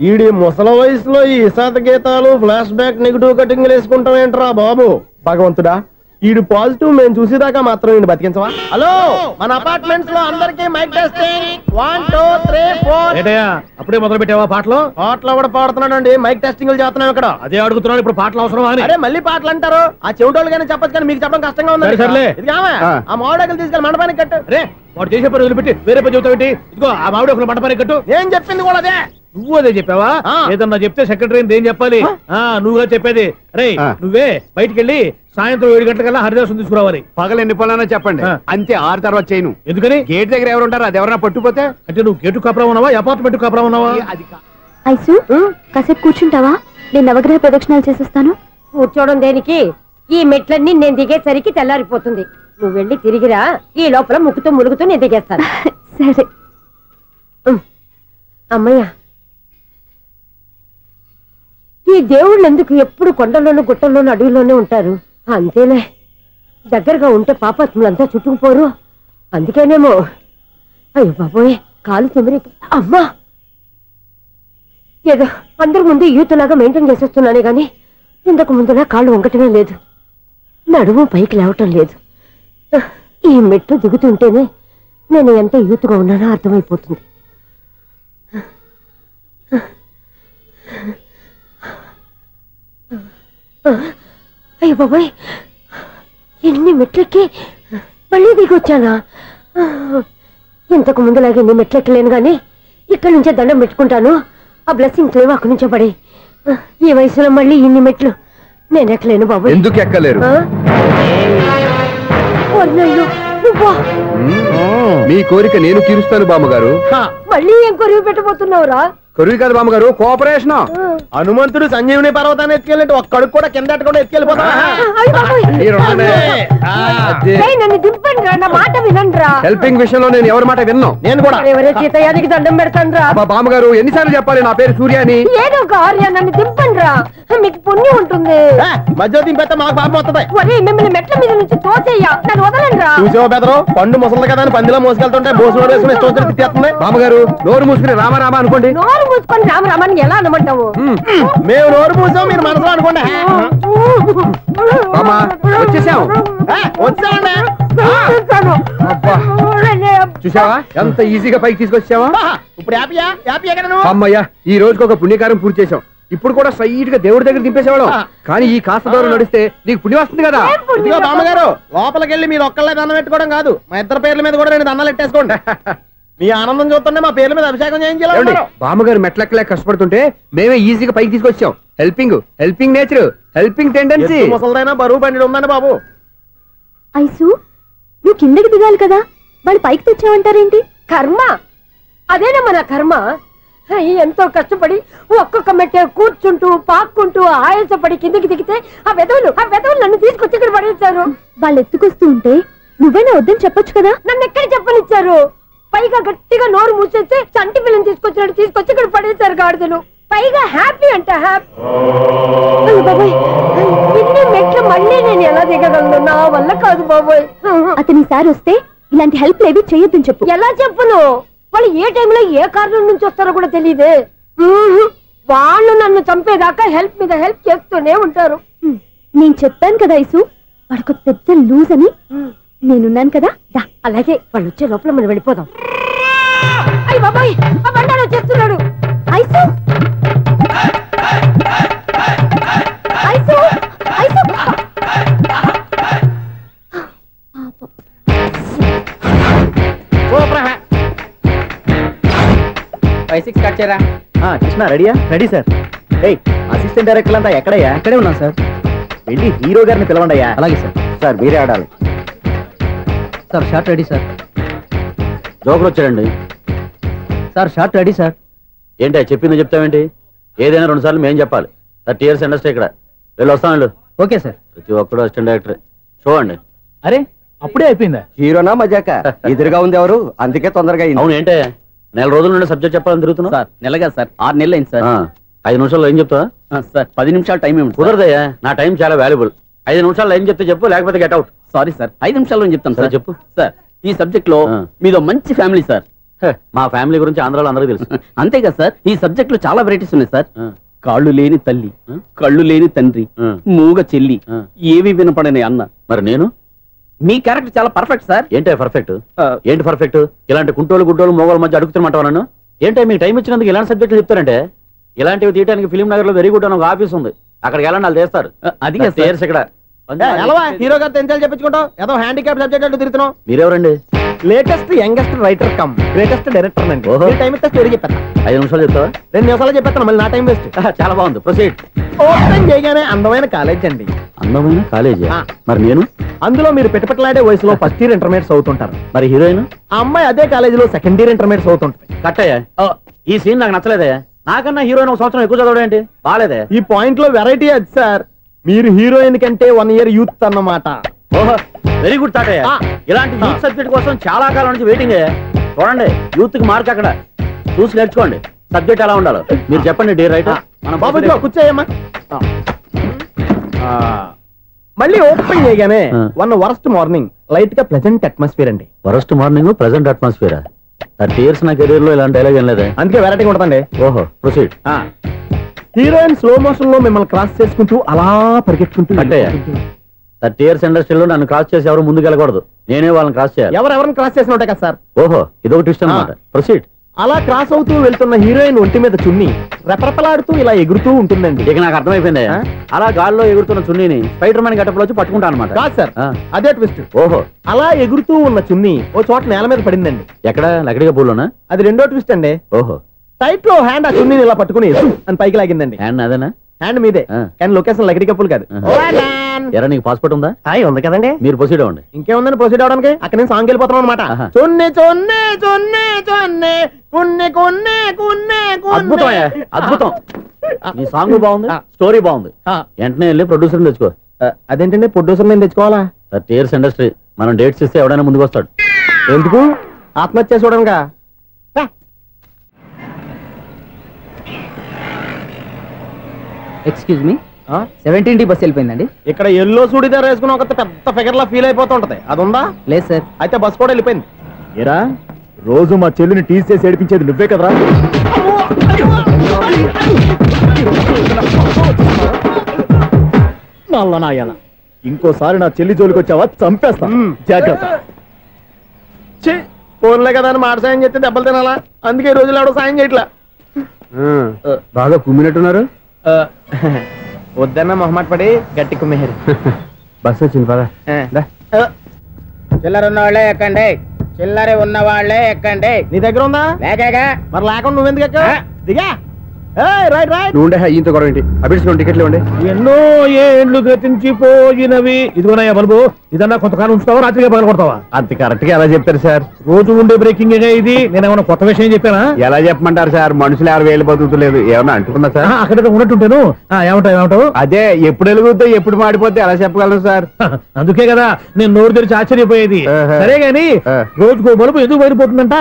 ఈడి ముసల వయసులో ఈ ఇసాత గీతాలు ఫ్లాష్ బ్యాక్ నెగిటివ్ కటింగ్ వేసుకుంటాం ఏంట్రా బాబు. భగవంతుడా, ఈడు పాజిటివ్ మేము చూసేదాకా మాత్రం ఈయన బతికించవా. హలో, మన అపార్ట్మెంట్స్ లో అందరికి మైక్ టెస్టింగ్ 1 2 3 4. ఏంటయ్యా అప్పుడే మొదలు పెట్టావా పాటలు? పాటలు కూడా పాడుతున్నాడు అండి, మైక్ టెస్టింగ్ చేస్తున్నాం ఇక్కడ. అదే అడుగుతున్నాడు, ఇప్పుడు పాటలు అవసరమా అని. అరే మళ్ళీ పాటలు అంటారు, ఆ చెవిటోళ్ళు కానీ చెప్పచ్చు కానీ మీకు చెప్పడం కష్టంగా ఉంది. సర్లే. ఆ మామిడాకులు తీసుకెళ్ళి మండపానికి కట్టు. రే వాడు చేసే పని వదిలిపెట్టి వేరే పని చెబుతావు. ఇదిగో ఆ మామిడి ఒకరు మంటపానికి కట్టు. ఏం చెప్పింది కూడా అదే. నువ్వు అదే చెప్పావా? ఏదన్నా చెప్తే సెక్రటరీ ఏం చెప్పాలి? నువ్వుగా చెప్పేది. రే నువ్వే బయటికి వెళ్ళి సాయంత్రం 7 గంటలకల్లా హరిదాసు తీసుకురావాలి. పగలు ఎన్ని పనులన్నా చెప్పండి, అంతే 6 తర్వాత చేయను. ఎందుకని? గేట్ దగ్గర ఎవరు ఉంటారు, అది ఎవరన్నా పట్టుపోతే. అంటే నువ్వు గేటు కాపురా ఉన్నావా, అపార్ట్మెంట్ కాపురా ఉన్నావా? ఐసు కాసేపు కూర్చుంటావా? నేను నవగ్రహ ప్రదక్షిణాలు చేసేస్తాను. కూర్చోవడం దేనికి? ఈ మెట్లన్నీ నేను దిగేసరికి తెల్లారిపోతుంది. నువ్వు వెళ్ళి తిరిగిరా, ఈ లోపల ముక్కుతూ ములుగుతూ నేను దిగేస్తాను. సరే అమ్మయ్య, ఈ దేవుళ్ళు ఎందుకు ఎప్పుడు కొండల్లోనూ గుట్టల్లోనూ అడవిలోనే ఉంటారు? అంతేలే, దగ్గరగా ఉంటే పాపాత్ములంతా చుట్టుకుపోరు. అందుకేనేమో. అయ్యో బాబోయ్, కాలు తిమిరి. అమ్మా, ఏదో అందరి ముందు యూత్లాగా మెయింటైన్ చేసేస్తున్నానే గాని ఇంతకు ముందులా కాళ్ళు వంకటమే లేదు, నడుము పైకి లేవటం లేదు. ఈ మెట్లు దిగుతుంటేనే నేను ఎంత యూత్గా ఉన్నానో అర్థమైపోతుంది. అయ్యో బాబాయ్, ఎన్ని మెట్లెక్కి మళ్ళీ దిగొచ్చానా? ఇంతకు ముందులాగే ఎన్ని మెట్లెక్కలేను గాని ఇక్కడి నుంచే దండం పెట్టుకుంటాను. ఆ బ్లెస్సింగ్స్ లేవు అక్కడి నుంచే పడి. ఈ వయసులో మళ్ళీ ఇన్ని మెట్లు నేను ఎక్కలేను బాబాయ్. ఎందుకు ఎక్కలేరు? మీ కోరిక నేను తీరుస్తాను బామ్మగారు. మళ్ళీ ఏం కొరివి పెట్టబోతున్నావురా? కొరివి కాదు బామ్మగారు, కోఆపరేషన్. హనుమంతుడు సంజీవుని పర్వతాన్ని ఎత్తుకెళ్ళి ఒక్కడికి కూడా కింద ఎట్టకుండా ఎత్తుకెళ్ళిపోతా. నన్ను దింపండి రా, నా మాట వినండిరా. హెల్పింగ్ విషయంలో నేను ఎవరి మాట విన్నాను. నేను కూడా ఎవరే సీతయ్యానికి దండం పెడతాను రా. బామ్మగారు ఎన్నిసార్లు చెప్పాలి నా పేరు సూర్యాని? ఏదో ఒక ఆర్య, నన్ను దింపండి రా, మీకు పుణ్యం ఉంటుంది. మధ్య దింపేస్తే మాకు పాపం వస్తుంది. ఒరే మిమ్మల్ని మెట్ల మీద నుంచి తోసేయ్యా, నన్ను వదలండి రా. చూసావా బెదరు, పండు ముసలి కదా అని పందిలో మోసుకెళ్తుంటే బోసులో వేసుకుని ఇష్టం తిట్టేస్తుంది. బామ్మగారు నోరు మూసుకుని రామారామా అనుకోండి. నోరు మూసుకొని రామరామని ఎలా అనమంటావు? మేము నోరు మూసాం, మీరు మనసులో అనుకోండి. వచ్చేసాం. వచ్చామండి. చూసావా ఎంత ఈజీగా పైకి తీసుకొచ్చావా? ఇప్పుడు హ్యాపీయా? హ్యాపీ ఎక్కడ నువ్వు? అమ్మయ్యా, ఈ రోజుకి ఒక పుణ్యకారం పూర్తి చేసాం. ఇప్పుడు కూడా స్ట్రైట్ గా దేవుడి దగ్గర దింపేసేవాడు. కానీ ఈ కాస్త దూరం నడిస్తే నీకు పుణ్యం వస్తుంది కదా. ఇదిగో బామ్మగారు, లోపలికి వెళ్ళి మీరు ఒక్కళ్ళే దండం పెట్టుకోవడం కాదు, మా ఇద్దరు పేర్ల మీద కూడా 2 దండాలు ఎట్టేసుకోండి. మీ ఆనందం చూస్తుంటే మా పేర్ల మీద అభిషేకం చేయించాలి. బామ్మగారు మెట్లెక్కలే కష్టపడుతుంటే మేమే ఈజీగా పైకి తీసుకొచ్చాం. Helping nature, helping tendency. ముసలిదైనా బరువు బండి ఉందండి బాబు. ఐసు నువ్వు కిందకి దిగాలి కదా, వాళ్ళు పైకి తెచ్చావంటారేంటి? కర్మ అదేనమ్మా నా కర్మ. ఎంతో కష్టపడి ఒక్కొక్క మెట్టే కూర్చుంటూ పాక్కుంటూ ఆయాసపడి కిందకి దిగితే ఆ వెధవులు నన్ను తీసుకొచ్చి ఇక్కడ పడేశారు. వాళ్ళు ఎత్తుకొస్తూ ఉంటే నువ్వేనా వద్దని చెప్పొచ్చు కదా. నన్ను ఎక్కడ చెప్పనిచ్చారు? పైగా గట్టిగా నోరు మూసేస్తే చంటి పిల్లని తీసుకొచ్చినట్టు తీసుకొచ్చి ఇక్కడ పడేశారు గాడిదలు. పైగా హ్యాపీ అంట హ్యాపీ. బాబాయ్, ఇన్ని మెట్లు మళ్ళీ నేను ఎలా దిగగలను? నా వల్ల కాదు బాబోయ్. అతని సారి వస్తే ఇలాంటి హెల్ప్ లేవి చేయొద్దని చెప్పు. ఎలా చెప్పును? వాళ్ళు ఏ టైంలో ఏ కారణం నుంచి వస్తారో కూడా తెలియదే. వాళ్ళు నన్ను చంపేదాకా హెల్ప్ మీద హెల్ప్ చేస్తూనే ఉంటారు. నేను చెప్పాను కదా ఐసు, వాడికి పెద్ద లూజ్ అని. నేనున్నాను కదా. అలాగే వాళ్ళు వచ్చే లోపల మనం వెళ్ళిపోదాం. అయ్య బాబాయ్, ఆ బండారు వచ్చేస్తున్నాడు. ఐసు ఐసు ఐసు 5-6 కట్ చేయరా. కృష్ణ రెడీయా? Ready sir. అసిస్టెంట్ డైరెక్టర్ అంతా ఎక్కడయ్యా? ఇక్కడే ఉన్నాం సార్. వెళ్ళి హీరో గారిని పిలవండి అయ్యా. అలాగే సార్. సార్ మీరే ఆడాలి sir. Short ready sir. Joker వచ్చాడండి సార్. Short ready sir. ఏంటి చెప్పింది చెప్తావేంటి? ఏదైనా 2 సార్లు మేం చెప్పాలి. 30 years ఇండస్ట్రీ ఇక్కడ. వెళ్ళి వస్తాను. Okay sir. ప్రతి ఒక్కడు అసిస్టెంట్ డైరెక్టర్. చూడండి. అరే అప్పుడే అయిపోయిందా? హీరోనా మజాక? ఎదురుగా ఉంది ఎవరు, అందుకే తొందరగా. అవును ఏంటే 4 రోజుల నుండి సబ్జెక్ట్ చెప్పాలని తిరుగుతున్నా సార్. నెలగా సార్, 6 నెలలు అయింది సార్. 5 నిమిషాల్లో ఏం చెప్తా సార్ 10 నిమిషాలు టైం ఏమిటి కుదరదయ్యా, నా టైం చాలా వాల్యుబుల్. 5 నిమిషాల్లో ఏం చెప్తే చెప్పు, లేకపోతే గెట్ అవుట్. సారీ సార్ 5 నిమిషాల్లో చెప్తాను సార్. చెప్పు. సార్ ఈ సబ్జెక్ట్ లో మీదో మంచి ఫ్యామిలీ సార్. మా ఫ్యామిలీ గురించి ఆంధ్రాలో అందరికీ తెలుసు. అంతేగా సార్, ఈ సబ్జెక్ట్ లో చాలా వెరైటీస్ ఉన్నాయి సార్. కాళ్ళు లేని తల్లి, కళ్ళు లేని తండ్రి, మూగ చెల్లి, ఏవి వినపడని అన్న. మరి నేను మీ క్యారెక్టర్ చాలా పర్ఫెక్ట్ సార్. ఏంటే పర్ఫెక్ట్? ఏంటి పర్ఫెక్ట్? ఇలాంటి కుంటోలు గుడ్డోలు మోగోల మధ్య అడుగుతున్నమాట నన్ను. ఏంటంటే మీకు టైం ఇచ్చినందుకు ఇలాంటి సబ్జెక్టులు చెప్తారంటే, ఇలాంటివి తీయడానికి ఫిలిం నగర్ లో వెరీ గుడ్ అని ఒక ఆఫీస్ ఉంది, అక్కడికి వెళ్ళండి, వాళ్ళు చేస్తారు. అది ఇక్కడ హీరో గారు తెంచాలి చెప్పించుకుంటావు, ఏదో హ్యాండిక్యాప్ సబ్జెక్ట్ అంటూ తిరుగుతున్నావు. మీరెవరండి? Latest youngest writer cum greatest director అండి. టైం ఇస్తే స్టోరీ చెప్పేస్తా. 5 నిమిషాలు చెప్తావా? 2 నిమిషాలు చెప్పేస్తాను, మళ్ళీ నా టైం వేస్ట్. చాలా బాగుంది, ప్రొసీడ్. ఓపెన్ చేయగానే అందమైన కాలేజ్ అండి. అందమైన కాలేజీ? మరి నేను అందులో మీరు పెట్టుపట్లాడే వయసులో ఫస్ట్ ఇయర్ ఇంటర్మీడియట్స్ అవుతుంటారు. మరి హీరోయిన్? ఆ అమ్మాయి అదే కాలేజీలో సెకండ్ ఇయర్ ఇంటర్మీడియట్స్ అవుతుంటది. కట్టయ్యా, ఈ సీన్ నాకు నచ్చలేదయ్యా. నాకన్నా హీరోయిన్ 1 సంవత్సరం ఎక్కువ చదవడం ఏంటి? బాగాలేదే. ఈ పాయింట్ లో వెరైటీ అది సార్, మీరు హీరోయిన్ కంటే 1 ఇయర్ యూత్ అన్నమాట. ఓహో, వెరీ గుడ్ థాట్ అయ్యా. ఇలాంటి యూత్ సబ్జెక్ట్ కోసం చాలా కాలం నుంచి వెయిటింగ్. చూడండి, యూత్ కి మార్క్ అక్కడ చూసి నేర్చుకోండి. సబ్జెక్ట్ ఎలా ఉండాలో మీరు చెప్పండి. డే రైట్ బాబు కూర్చోయమ్మా. మళ్ళీ ఓపెన్ చేయగానే వన్ వరస్ట్ మార్నింగ్, లైట్ గా ప్లెజెంట్ అట్మాస్ఫియర్ అండి. Worst morning, present atmosphere. 30 years నా కెరీర్ లో ఇలాంటి డైలాగ్ ఏం లేదా? అందుకే వెరైటీ ఉంటుందండి. ఓహో, ప్రొసీడ్. హీరోయిన్ స్లో మోషన్ లో మిమ్మల్ని క్రాస్ చేసుకుంటూ అలా పరిగెట్టుకుంటూ 30 years ఇండస్ట్రీలో నన్ను క్రాస్ చేసి ఎవరు ముందుకు వెళ్ళకూడదు, నేనే వాళ్ళని క్రాస్ చేయాలి. ఎవరెవరిని క్రాస్ చేసిన ఉంటాయి కదా సార్. ఓహో, ఇదొక ట్విస్ట్ అన్నమాట. ప్రొసీడ్. అలా క్రాస్ అవుతూ వెళ్తున్న హీరోయిన్ ఒంటి మీద చున్ని రెపరెపలాడుతూ ఇలా ఎగురుతూ ఉంటుందండి. ఇక నాకు అర్థమైపోయింది. అలా గాల్లో ఎగురుతున్న చున్నీని స్పైడర్ మ్యాన్ గెటప్ లో వచ్చి పట్టుకుంటా అనమాట. కాదు సార్, అదే ట్విస్ట్. ఓహో, అలా ఎగురుతూ ఉన్న చున్ని ఓ చోట నేల మీద పడిందండి. ఎక్కడ? లకడిగా పూలోనా? అది రెండో ట్విస్ట్ అండి. ఓహో, టైట్ లో హ్యాండ్ ఆ చున్నీని ఇలా పట్టుకుని అని పైకి లాగిందండి. హ్యాండ్ అదేనా? హ్యాండ్ మీదే, కానీ లొకేషన్ లకడి కప్పులు కాదు. ఎరా, నీకు పాస్పోర్ట్ ఉందా? ఉంది కదండి. మీరు ప్రొసీడ్ అవ్వండి. ఇంకేముందని ప్రొసీడ్ అవడానికి? అక్కడ నేను సాంగ్ వెళ్ళిపోతున్నాం అనమాట. చున్ని చున్ని చున్ని చున్ని కున్ని కున్ని కున్ని. అద్భుతం, అద్భుతం. ఈ సాంగ్ బాగుంది, స్టోరీ బాగుంది. వెంటనే వెళ్ళి ప్రొడ్యూసర్ తెచ్చుకో. అదేంటండి ప్రొడ్యూసర్ నేను తెచ్చుకోవాలా? 30 years ఇండస్ట్రీ, మనం డేట్స్ ఇస్తే ఎవడైనా ముందుకు వస్తాడు. ఎందుకు? ఆత్మహత్య చూడనుగా. Excuse me, 17D bus వెళ్ళిపోయిందండి. ఇక్కడ ఎల్లో చూడిదార్ వేసుకుని ఒక పెద్ద ఫిగర్ లా ఫీల్ అయిపోతుంటది, అది ఉందా? లేదు సార్. అయితే బస్ కూడా వెళ్ళిపోయింది. ఏరా, రోజు మా చెల్లిని టీస్ చేసి ఏడిపించేది నువ్వే కదరా? నాయన, ఇంకోసారి నా చెల్లి జోలికి వచ్చావా చంపేస్తా, జాగ్రత్త. ఫోన్లే కదా అని మాట సాయం చేస్తే దెబ్బలు తినాలా? అందుకే ఈ రోజులు ఎవడో సాయం చేయట్లా. బాగా కుమ్మినట్టున్నారు. వద్దన్న మొహమాట పడి గట్టి కుమ్మేరు. బస్ వచ్చింది పదా. చిల్లర ఉన్న వాళ్ళే ఎక్కండి, చిల్లర ఉన్న వాళ్ళే ఎక్కండి. నీ దగ్గర ఉందా? లేకగా. మరి లేకుండా నువ్వెందుకు ఎక్కావు? దిగా. Right right. నువ్వు ఉండే ఈయంతో గొడవ ఏంటి? అభిడ్స్ టికెట్లు ఇవ్వండి. ఎన్నో ఏండ్లు గతించిపోయినవి. ఇదిగోనయ్యా బల్బు, ఇదన్నా కొంతకాలం ఉంచుతావా, రాత్రిగా పగల కొడతావా? అంత కరెక్ట్ గా ఎలా చెప్తారు సార్? రోజు ఉండే బ్రేకింగ్ ఇది. నేనేమన్నా కొత్త విషయం చెప్పానా? ఎలా చెప్పమంటారు సార్? మనుషులు ఎవరు వేలు బతుకుతలేదు, ఏమన్నా అంటున్నా సార్? అక్కడ ఉన్నట్టుంటాను. ఏమంటావు? అదే ఎప్పుడు వెలుగుతో ఎప్పుడు మాడిపోతే ఎలా చెప్పగలరు సార్? అందుకే కదా నేను నోరు తెరిచి ఆశ్చర్యపోయేది. సరే గాని రోజుకో బల్బు ఎందుకు బయటపోతుందంట?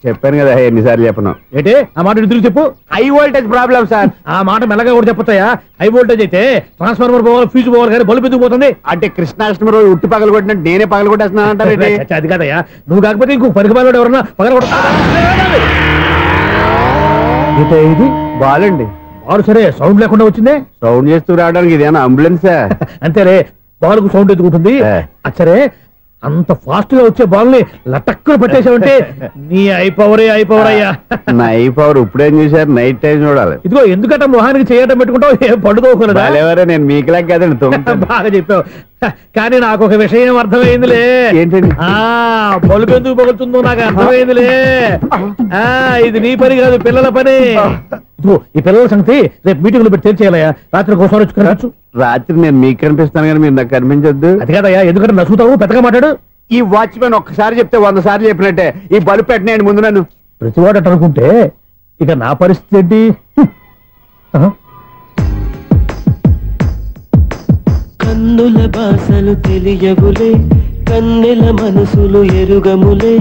చెప్పాను కదా ఎన్నిసార్లు చెప్పను. ఏంటే ఆ మాట ఎదురు చెప్పు. High voltage problem sir. ఆ మాట మెల్లగా కూడా చెప్పొస్తాయా? హై వోల్టేజ్ అయితే ట్రాన్స్ఫార్మర్ పోవాలి, ఫ్యూజ్ పోవాలి, కానీ బల్బు ఎందుకు పోతుంది? అంటే కృష్ణాష్టమి రోజు ఉట్టి పగలు కొట్టినట్టు నేనే పగలు కొట్టేస్తున్నాను అంటారు. అది కాదయ్యా, నువ్వు కాకపోతే ఇంకో పనికి బాగా ఎవరన్నా పగల కొడతా. ఇది బాలండి. బాలు సరే, సౌండ్ లేకుండా వచ్చిందే. సౌండ్ చేస్తూ రావడానికి ఇదేనా అంబులెన్సా? అంతేలే, బాల్కు సౌండ్ ఎదుగుంటుంది. సరే, అంత ఫాస్ట్ గా వచ్చే బాల్ ని లటక్కున పట్టేసావంటే నీ ఐపవర్ అయ్యా. నా ఐపవర్ ఇప్పుడేం చూసారు? నైట్ టైం చూడాలి. ఇదిగో ఎందుకంటే మొహానికి చేయటం పెట్టుకుంటావు, ఏం పండుకోకూడదా? నేను మీకులా కదండి. బాగా చెప్పావు. కానీ నాకు ఒక విషయం అర్థమైందిలే. ఏంటండి? బల్బు ఎందుకు పగులుతుందో నాకు అర్థమైందిలే. ఇది నీ పని కాదు, పిల్లల పని. ఇదిగో ఈ పిల్లల సంగతి రేపు మీటింగ్ లో పెట్టి తెలిసేయాలయ్యా. రాత్రి ఒకసారి వచ్చి కనవచ్చు. రాత్రి నేను మీకు కనిపిస్తాను కానీ మీరు నాకు కనిపించొద్దు. అది కాదయ్యా, ఎందుకంటే నసుగుతావు, పెద్దగా మాట్లాడు. ఈ వాచ్మెన్ ఒక్కసారి చెప్తే 100 సార్లు చెప్పినట్టే. ఈ బల్బు పెట్టినాయండి ముందు నన్ను. ప్రతివాడట అనుకుంటే ఇక నా పరిస్థితి ఏంటి? కన్నుల భాషలు తెలియవులే, కన్నెల మనసులు ఎరుగములే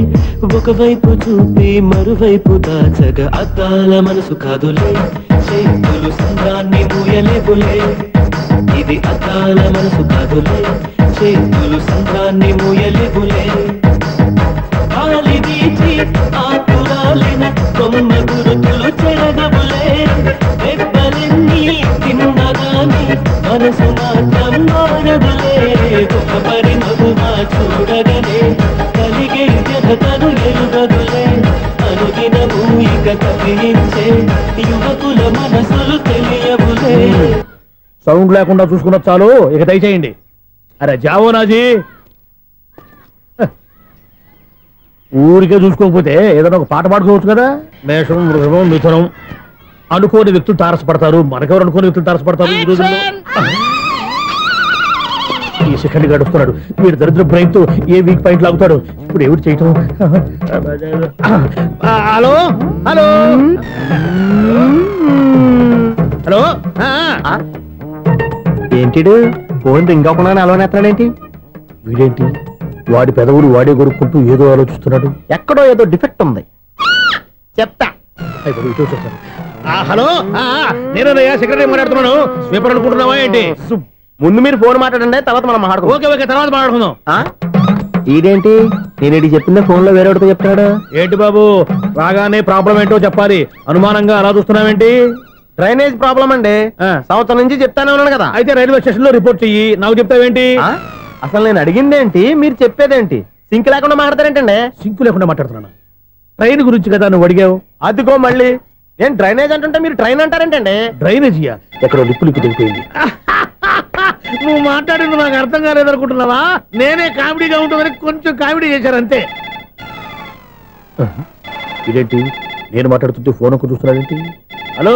ఒకవైపు చూపి మరువైపు దాచగ అద్దాల మనసు కాదులే చేతులు సంద్రాన్ని మూయలేవులే ఇది అద్దాల మనసు కాదులే చేతులు సంద్రాన్ని మూయలేవులే గాలి వీచి ఆకురాలిన కొమ్మ గురుతులు చెరగవులే దెబ్బలెన్ని తిన్నగాని మనసు మాత్రం మారదులే ఒక పరిమగుమా చూడగలే కలిగే జగతను ఎరుగదులే అనుదినము ఇక కదిలించే యువకుల మనసులు తెలియవులే. సౌండ్ లేకుండా చూసుకున్న చాలు, ఇక దయచేయండి. అరే జావో నాజీ, ఊరికే చూసుకోకపోతే ఏదైనా ఒక పాట పాడుకోవచ్చు కదా. మేషం, వృషభం, మిథునం అనుకోని వ్యక్తులు తారసపడతారు. మనకెవరు అనుకోని వ్యక్తులు తారసపడతారు ఈ రోజుల్లో? ఈ సెకండ్ గడుపుతున్నాడు వీడు దరిద్ర బ్రెయిన్ తో ఏ వీక్ పాయింట్ లాగుతాడు. ఇప్పుడు ఎవరు చేయటం? Hello hello hello. ఏంటిడు ఫోన్ రింగ్ అవ్వకుండా అలవనేస్తాడేంటి? వీడేంటి వాడి పెదవులు వాడే కొరుక్కుంటూ ఏదో ఆలోచిస్తున్నాడు. ఎక్కడో ఏదో డిఫెక్ట్ ఉంది, చెప్తా. హలో, నేనయ్యా సెక్రటరీ మాట్లాడుతున్నాను. స్వీపర్ అనుకుంటున్నావా ఏంటి? ముందు మీరు ఫోన్ మాట్లాడండి, తర్వాత మనం మాట్లాడుకో. ఓకే ఓకే, తర్వాత మాట్లాడుకుందాం. ఇదేంటి నేను చెప్పిందే ఫోన్ లో వేరే ఒకటి చెప్తాడు ఏంటి బాబు? రాగానే ప్రాబ్లం ఏంటో చెప్పాలి. అనుమానంగా అలా చూస్తున్నావేంటి? డ్రైనేజ్ ప్రాబ్లం అండి. సంవత్సరం నుంచి చెప్తానే ఉన్నాను కదా. అయితే రైల్వే స్టేషన్ లో రిపోర్ట్ చెయ్యి, నాకు చెప్తావేంటి? అసలు నేను అడిగిందేంటి, మీరు చెప్పేదేంటి? సింక్ లేకుండా మాట్లాడతారేంటండి? సింకు లేకుండా మాట్లాడుతున్నాను. ట్రైన్ గురించి కదా నువ్వు అడిగావు. అదిగో మళ్ళీ నేను డ్రైనేజ్ అంటుంటే మీరు ట్రైన్ అంటారేంటండి? డ్రైనేజీయా? ఎక్కడో లిప్పు తెగిపోయింది. నువ్వు మాట్లాడింది నాకు అర్థం కాలేదనుకుంటున్నావా? నేనే కామెడీగా ఉంటుందని కొంచెం కామెడీ చేశారు అంతే. ఇదేంటి నేను మాట్లాడుతుంటే ఫోన్ ఒక్క చూస్తున్నావేంటి? హలో,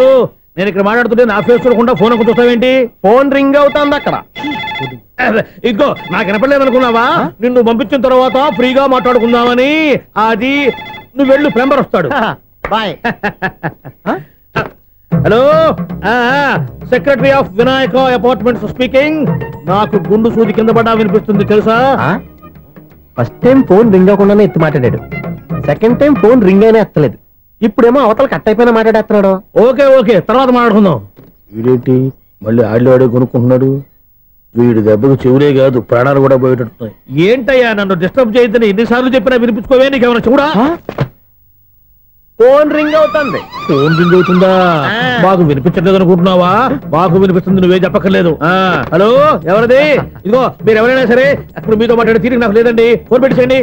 నేను ఇక్కడ మాట్లాడుతుంటే నా ఫేస్ చూడకుండా ఫోన్ ఒక్క చూస్తావేంటి? ఫోన్ రింగ్ అవుతుంది అక్కడ. ఇదిగో నాకు వినపడలేదు అనుకున్నావా? నిన్ను పంపించిన తర్వాత ఫ్రీగా మాట్లాడుకుందామని. అది నువ్వు వెళ్ళు, ప్లంబర్ వస్తాడు. Bye. Hello, secretary of Vinayaka apartments speaking. నాకు గుండు సూది కింద పడ్డా వినిపిస్తుంది తెలుసా? ఫస్ట్ టైం ఫోన్ రింగ్ అవ్వకుండానే ఎత్తి మాట్లాడాడు. సెకండ్ టైం ఫోన్ రింగ్ అయినా ఎత్తలేదు. ఇప్పుడేమో అవతల కట్ అయిపోయినా మాట్లాడేస్తున్నాడు. ఓకే ఓకే, తర్వాత మాట్లాడుకుందాం. వీడేంటి మళ్ళీ ఆడిలో కొనుక్కుంటున్నాడు? వీడి దెబ్బకు చెవులే కాదు ప్రాణాలు కూడా పోయేటట్టున్నాయి. ఏంటయ్యా నన్ను డిస్టర్బ్ చేయొద్దని ఎన్నిసార్లు చెప్పినా వినిపించుకోవే? నీకేమైనా చూడా? ఫోన్ రింగ్ అవుతుంది. ఫోన్ రింగ్ అవుతుందా? మాకు వినిపించలేదు అనుకుంటున్నావా? మాకు వినిపిస్తుంది, నువ్వే చెప్పక్కర్లేదు. హలో, ఎవరిది? ఇదిగో మీరు ఎవరైనా సరే అప్పుడు మీతో మాట్లాడే తీరిక నాకు లేదండి. ఫోన్ పెట్టేసేయండి.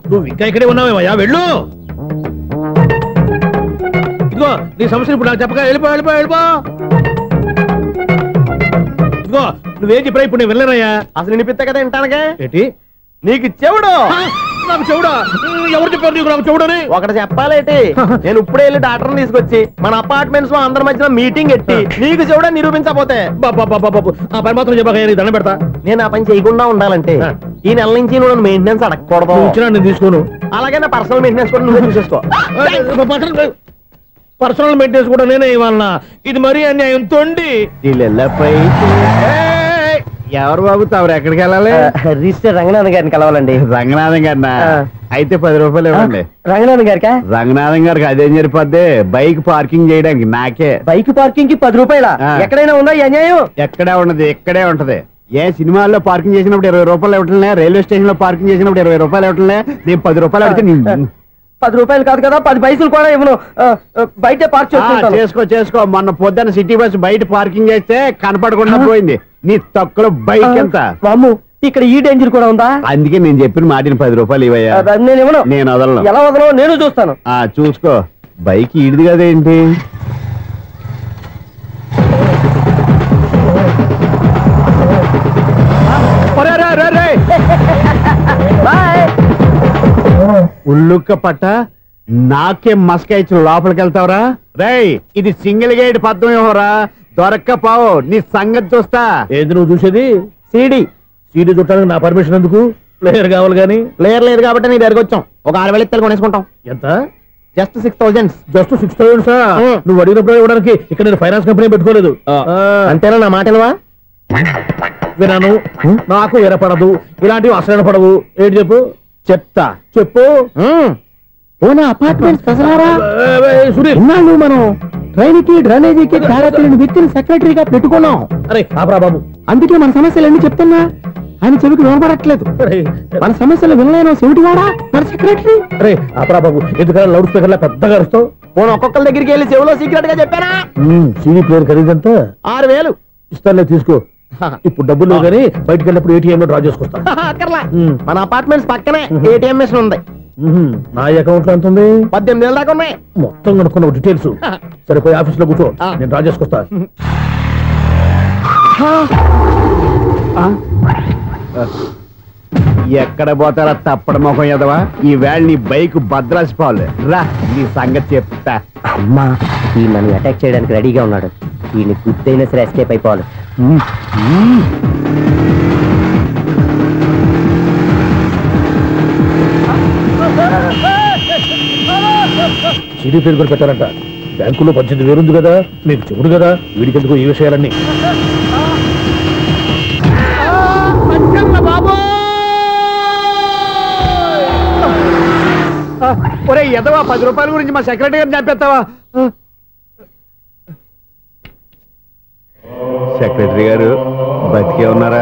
నువ్వు ఇంకా ఇక్కడే ఉన్నావేమయ్యా, వెళ్ళు. ఇదిగో నీ సమస్యలు ఇప్పుడు నాకు చెప్పగా వెళ్ళిపో వెళ్ళిపో వెళ్ళిపో. ఇదిగో నువ్వేం చెప్పరా ఇప్పుడు నేను వెళ్ళానయ్యా. అసలు వినిపిస్తా కదా వింటానగా. ఏంటి నీకు చెవుడు? నాకు చెవుడా? ఎవరు చెప్పారు నీకు నాకు చెవుడని? ఒకటి చెప్పాలేటి, నేను ఇప్పుడే వెళ్ళి డాక్టర్ని తీసుకొచ్చి మన అపార్ట్మెంట్స్ లో అందరి మధ్యన మీటింగ్ ఎట్టి నీకు చెవుడా నిరూపించకపోతే బాబు ఆ పని మాత్రం చెప్పక దండం పెడతా. నేను ఆ పని చేయకుండా ఉండాలంటే ఈ నెల నుంచి నువ్వు నన్ను మెయింటెనెన్స్ అడగకూడదు. నేను తీసుకోను. అలాగే నా పర్సనల్ మెయింటెనెన్స్ కూడా నువ్వే చూసేసుకో. పర్సనల్ మెయింటెనెన్స్ కూడా నేనే ఇవ్వాలన్నా? ఇది మరీ అన్యాయం తోండి. ఎవరు బాబు తమరు ఎక్కడికి వెళ్ళాలి? రిజిస్టర్ రంగనాథన్ గారిని కలవాలండి. రంగనాథం గారినా? అయితే 10 రూపాయలు ఇవ్వండి. రంగనాథన్ గారికా? రంగనాథం గారికి అదేం సరిపోద్ది, బైక్ పార్కింగ్ చేయడానికి. నాకే బైక్ పార్కింగ్ కి 10 రూపాయల? ఎక్కడైనా ఉందా ఈ అన్యాయం? ఎక్కడే ఉన్నది, ఇక్కడే ఉంటది. ఏ సినిమాల్లో పార్కింగ్ చేసినప్పుడు 20 రూపాయలు ఇవ్వట్లే, రైల్వే స్టేషన్ లో పార్కింగ్ చేసినప్పుడు 20 రూపాయలు ఇవ్వట్లే. నేను 10 రూపాయలు అడిగితే 10 రూపాయలు కాదు కదా, 10 పైసలు కూడా ఇవ్వను. బయట పార్క్ చేసుకో. మొన్న పొద్దున్న సిటీ బస్ బయట పార్కింగ్ చేస్తే కనపడకుండా పోయింది. నీ తక్కువ బైక్ ఎంత? వామ్ము, ఇక్కడ ఈ డేంజర్ కూడా ఉందా? అందుకే నేను చెప్పిన మాటిని 10 రూపాయలు ఇవ్వయ్యా. నేను ఇవ్వను. నేను వదలను. ఎలా వదలను నేను చూస్తాను. చూసుకో. బైక్ ఈడిది కదేంటి? ఉల్లుక్క పట్ట నాకే మస్క ఇచ్చిన లోపలికి వెళ్తావరా? రేయ్, ఇది సింగిల్ గేట్ పద్మం ఇవ్వరా? దొరక్కపోవు, నీ సంగతి చూస్తా. ఏంది నువ్వు చూసేది? సీడీ చుట్టానికి నా పర్మిషన్ ఎందుకు? ప్లేయర్ కావాలి కానీ. ప్లేయర్ లేదు కాబట్టి నీ దగ్గరకు వచ్చాం. ఒక 6,000 ఇత్తలు కొనేసుకుంటాం. ఎంత? జస్ట్ 6,000. Just 6,000 sir? నువ్వు అడిగినప్పుడు ఇవ్వడానికి ఇక్కడ నేను ఫైనాన్స్ కంపెనీ పెట్టుకోలేదు. అంతేనా? నా మాటలువా? వినను, నాకు వినపడదు, ఇలాంటివి అసలు వినపడవు. ఏంటి చెప్పు? చెప్తా. చెప్పు. ఓనా అపార్ట్మెంట్స్ ప్రజలారా, సునీల్, ఇన్నాళ్ళు మనం ట్రైన్కి డ్రైనేజీకి తేడా తెలియని వ్యక్తిని సెక్రటరీగా పెట్టుకున్నాం. అరే ఆపరా బాబు. అందుకే మన సమస్యలు ఎన్ని చెప్తున్నా ఆయన చెవికి వినపడట్లేదు. మన సమస్యలు వినలేను చెవిటి వాడా మన సెక్రటరీ. అరే ఆపరా బాబు, ఎందుకంటే లౌడ్ స్పీకర్ లా పెద్దగా అరుస్తావు? పోను ఒక్కొక్కరి దగ్గరికి వెళ్ళి చెవిలో సీక్రెట్ గా చెప్పానా? CD player ఖరీదంతా 6,000. ఇస్తానులే, తీసుకో. ఇప్పుడు డబ్బులు కానీ బయటకు వెళ్ళినప్పుడు ఏటీఎం లో డ్రా చేసుకొస్తా. అక్కర్లా, మన అపార్ట్మెంట్స్ పక్కనే ఏటీఎం మిషన్ ఉంది. నా అకౌంట్ లో ఎంత ఉంది? 18,000 దాకా ఉన్నాయి. మొత్తం కనుక్కున్న డీటెయిల్స్. సరిపోయి ఆఫీస్ లో కూర్చో, నేను డ్రా చేసుకొస్తా. ఎక్కడ పోతారా తప్పడ మొహం ఎదవా? ఈ వేళ నీ బైక్ భద్రాసి పోవాలి. రా నీ సంగతి చెప్తా. అమ్మా, ఈ నన్ను అటాక్ చేయడానికి రెడీగా ఉన్నాడు. ఈయన గుర్తైనా సరే ఎస్కేప్ అయిపోవాలి. సీడీ ప్లేయర్ కూడా పెట్టారంట. బ్యాంకులో 18,000 ఉంది కదా, మీకు చెబుడు కదా, వీడికెందుకు ఈ విషయాలన్నీ? ఒరే ఎదవా, 10 రూపాయల గురించి మా సెక్రటరీ గారిని చంపేస్తావా? సెక్రటరీ గారు బతికే ఉన్నారా?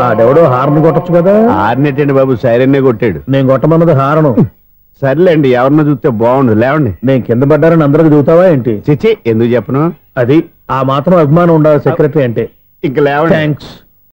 ఆడెవడో హార్న్ కొట్టచ్చు కదా. ఆరినట్టండి బాబు, సైరన్నే కొట్టాడు. నేను కొట్టమన్నది హారను. సర్లేండి, ఎవరినో చూస్తే బాగుండు. లేవండి. నేను కింద పడ్డారని అందరికి చూతావా ఏంటి? చిచ్చి, ఎందుకు చెప్పను? అది ఆ మాత్రం అభిమానం ఉండాలి సెక్రటరీ అంటే. ఇంక లేవండి. థ్యాంక్స్.